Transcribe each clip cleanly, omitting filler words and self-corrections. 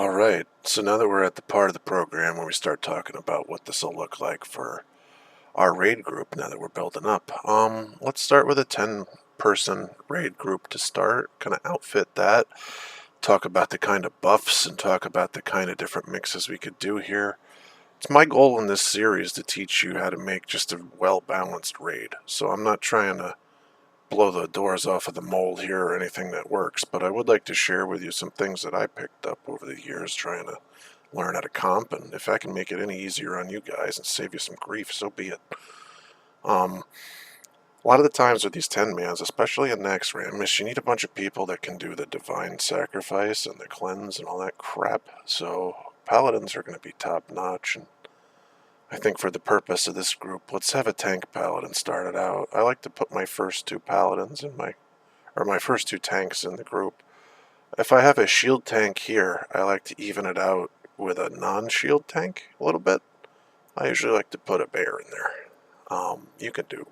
Alright, so now that we're at the part of the program where we start talking about what this will look like for our raid group now that we're building up, let's start with a 10-person raid group to start, kind of outfit that, talk about the kind of buffs and talk about the kind of different mixes we could do here. It's my goal in this series to teach you how to make just a well-balanced raid, so I'm not trying to blow the doors off of the mold here or anything that works, but I would like to share with you some things that I picked up over the years trying to learn how to comp, and if I can make it any easier on you guys and save you some grief, so be it. A lot of the times with these 10-mans, especially in Next Ramish, you need a bunch of people that can do the divine sacrifice and the cleanse and all that crap, so paladins are going to be top-notch, and I think for the purpose of this group, let's have a tank paladin started out. I like to put my first two paladins in my first two tanks in the group. If I have a shield tank here, I like to even it out with a non-shield tank a little bit. I usually like to put a bear in there. You can do,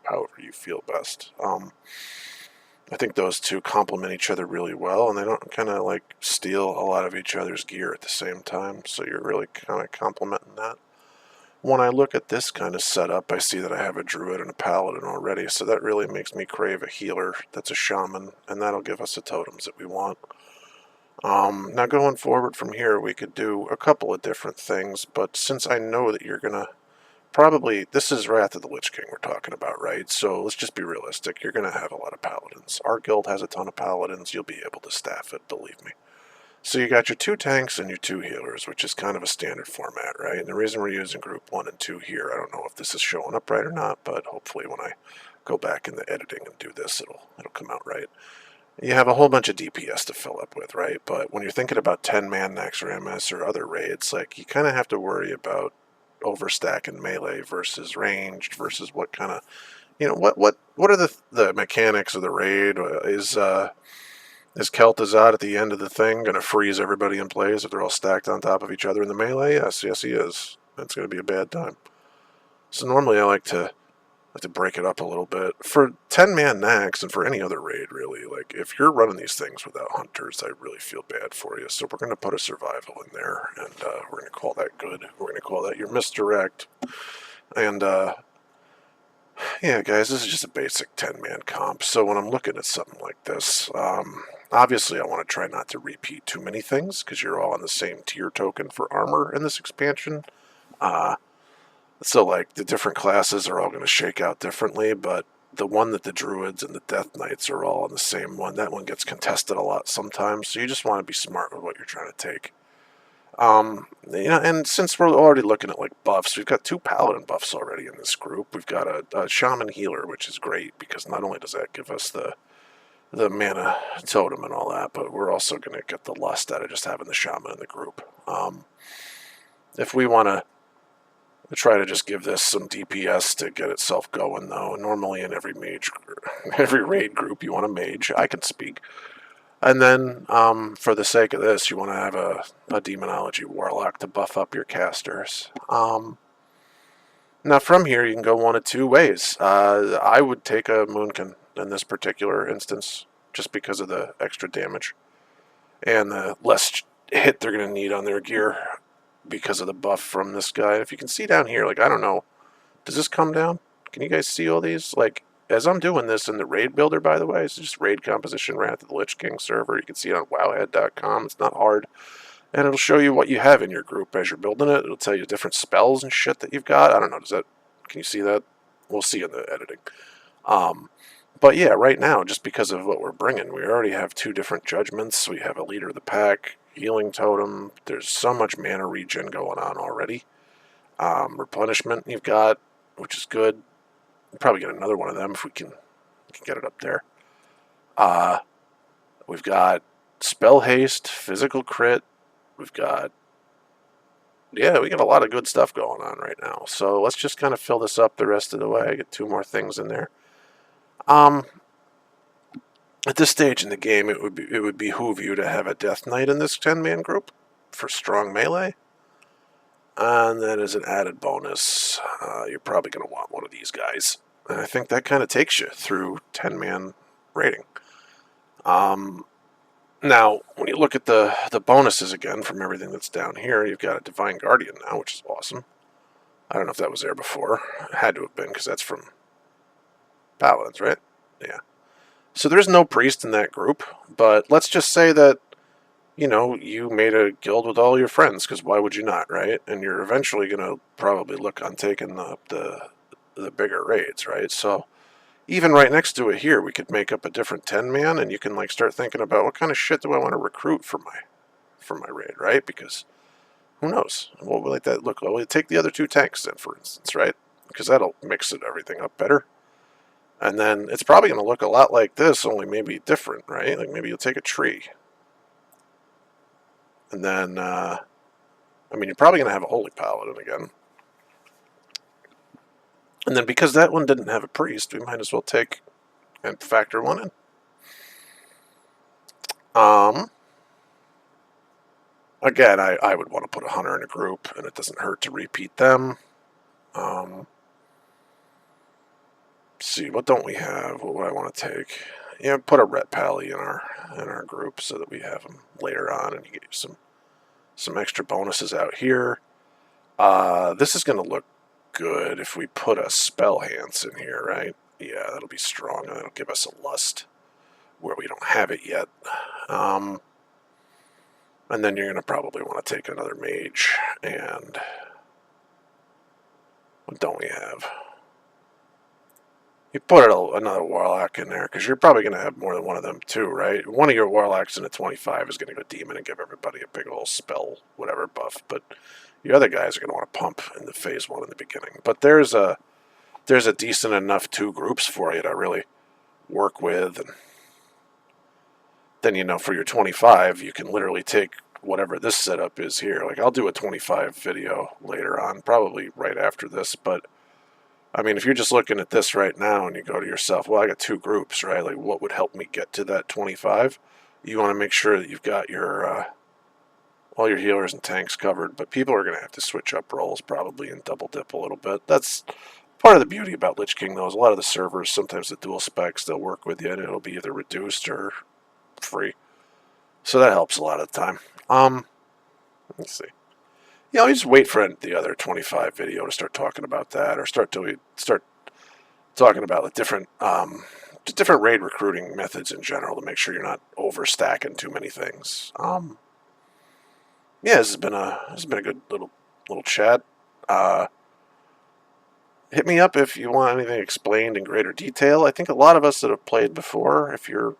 however you feel best. I think those two complement each other really well, and they don't kind of like steal a lot of each other's gear at the same time, so you're really kind of complementing that. When I look at this kind of setup, I see that I have a druid and a paladin already, so that really makes me crave a healer that's a shaman, and that'll give us the totems that we want. Now going forward from here, we could do a couple of different things, but since I know that you're gonna probably, this is Wrath of the Lich King we're talking about, right? So let's just be realistic, you're gonna have a lot of paladins. Our guild has a ton of paladins, you'll be able to staff it, believe me. So you got your two tanks and your two healers, which is kind of a standard format, right? And the reason we're using group 1 and 2 here, I don't know if this is showing up right or not, but hopefully when I go back in the editing and do this, it'll come out right. You have a whole bunch of DPS to fill up with, right? But when you're thinking about 10-man Naxxramas or other raids, like, you kind of have to worry about overstacking melee versus ranged versus what kind of, what are the mechanics of the raid? Is Kel'Thuzad at the end of the thing going to freeze everybody in place if they're all stacked on top of each other in the melee? Yes, yes, he is. That's going to be a bad time. So normally I like to break it up a little bit. For 10-man Nax and for any other raid, really, like, if you're running these things without hunters, I really feel bad for you. So we're going to put a survival in there, and we're going to call that good. We're going to call that your misdirect. And, yeah, guys, this is just a basic 10-man comp. So when I'm looking at something like this, obviously I want to try not to repeat too many things because you're all on the same tier token for armor in this expansion. So, like, the different classes are all going to shake out differently, but the one that the druids and the death knights are all on the same one, that one gets contested a lot sometimes, so you just want to be smart with what you're trying to take. And since we're already looking at, like, buffs, we've got two paladin buffs already in this group. We've got a shaman healer, which is great, because not only does that give us the mana totem and all that, but we're also going to get the lust out of just having the shaman in the group. If we want to try to just give this some DPS to get itself going, though, normally in every raid group you want a mage. I can speak. And then, for the sake of this, you want to have a demonology warlock to buff up your casters. Now from here, you can go one of two ways. I would take a Moonkin in this particular instance, just because of the extra damage and the less hit they're going to need on their gear because of the buff from this guy. If you can see down here, like, I don't know, does this come down? Can you guys see all these? Like, as I'm doing this in the raid builder, by the way, it's just raid composition Wrath of the Lich King server. You can see it on wowhead.com. It's not hard. And it'll show you what you have in your group as you're building it. It'll tell you different spells and shit that you've got. I don't know, can you see that? We'll see in the editing. But yeah, right now, just because of what we're bringing, we already have two different judgments. We have a leader of the pack, healing totem. There's so much mana regen going on already. Replenishment you've got, which is good. We'll probably get another one of them if we can get it up there. We've got spell haste, physical crit. We've got, yeah, we got a lot of good stuff going on right now. So let's just kind of fill this up the rest of the way. Get two more things in there. At this stage in the game, it would behoove you to have a Death Knight in this 10-man group for strong melee. And then as an added bonus, you're probably going to want one of these guys. And I think that kind of takes you through 10-man raiding. Now, when you look at the bonuses again from everything that's down here, you've got a Divine Guardian now, which is awesome. I don't know if that was there before. It had to have been, because that's from Paladins, right? Yeah. So there's no priest in that group, but let's just say that, you know, you made a guild with all your friends, because why would you not, right? And you're eventually going to probably look on taking the bigger raids, right? So even right next to it here, we could make up a different 10-man, and you can like start thinking about what kind of shit do I want to recruit for my raid, right? Because who knows? What will like that look? Well, we'll take the other 2 tanks then, for instance, right? Because that'll mix everything up better. And then it's probably going to look a lot like this, only maybe different, right? Like maybe you'll take a tree. And then, I mean, you're probably going to have a Holy Paladin again. And then because that one didn't have a priest, we might as well take and factor one in. Again, I would want to put a hunter in a group, and it doesn't hurt to repeat them. See, what don't we have? What would I want to take? Yeah, put a Ret Pally in our group so that we have them later on, and you get some extra bonuses out here. This is going to look good if we put a Spell Hands in here, right? Yeah, that'll be strong, and that'll give us a Lust where we don't have it yet. And then you're going to probably want to take another Mage, and what don't we have? You put another Warlock in there, because you're probably going to have more than one of them too, right? One of your Warlocks in a 25 is going to go Demon and give everybody a big old spell, whatever buff, but your other guys are going to want to pump in the phase 1 in the beginning. But there's a decent enough 2 groups for you to really work with, and then, you know, for your 25, you can literally take whatever this setup is here. Like, I'll do a 25 video later on, probably right after this, but I mean, if you're just looking at this right now and you go to yourself, well, I got 2 groups, right? Like, what would help me get to that 25? You want to make sure that you've got your all your healers and tanks covered, but people are going to have to switch up roles probably and double dip a little bit. That's part of the beauty about Lich King, though, is a lot of the servers, sometimes the dual specs, they'll work with you, and it'll be either reduced or free. So that helps a lot of the time. Let's see. You know, you just wait for the other 25 video to start talking about that, or start talking about the different different raid recruiting methods in general to make sure you're not overstacking too many things. Yeah, this has been a good little chat. Hit me up if you want anything explained in greater detail. I think a lot of us that have played before, if you're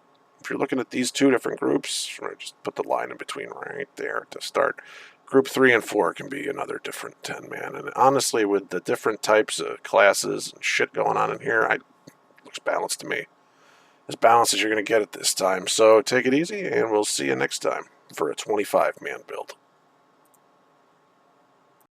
looking at these 2 different groups, just put the line in between right there to start. Group 3 and 4 can be another different 10-man. And honestly, with the different types of classes and shit going on in here, it looks balanced to me. As balanced as you're going to get at this time. So take it easy, and we'll see you next time for a 25-man build.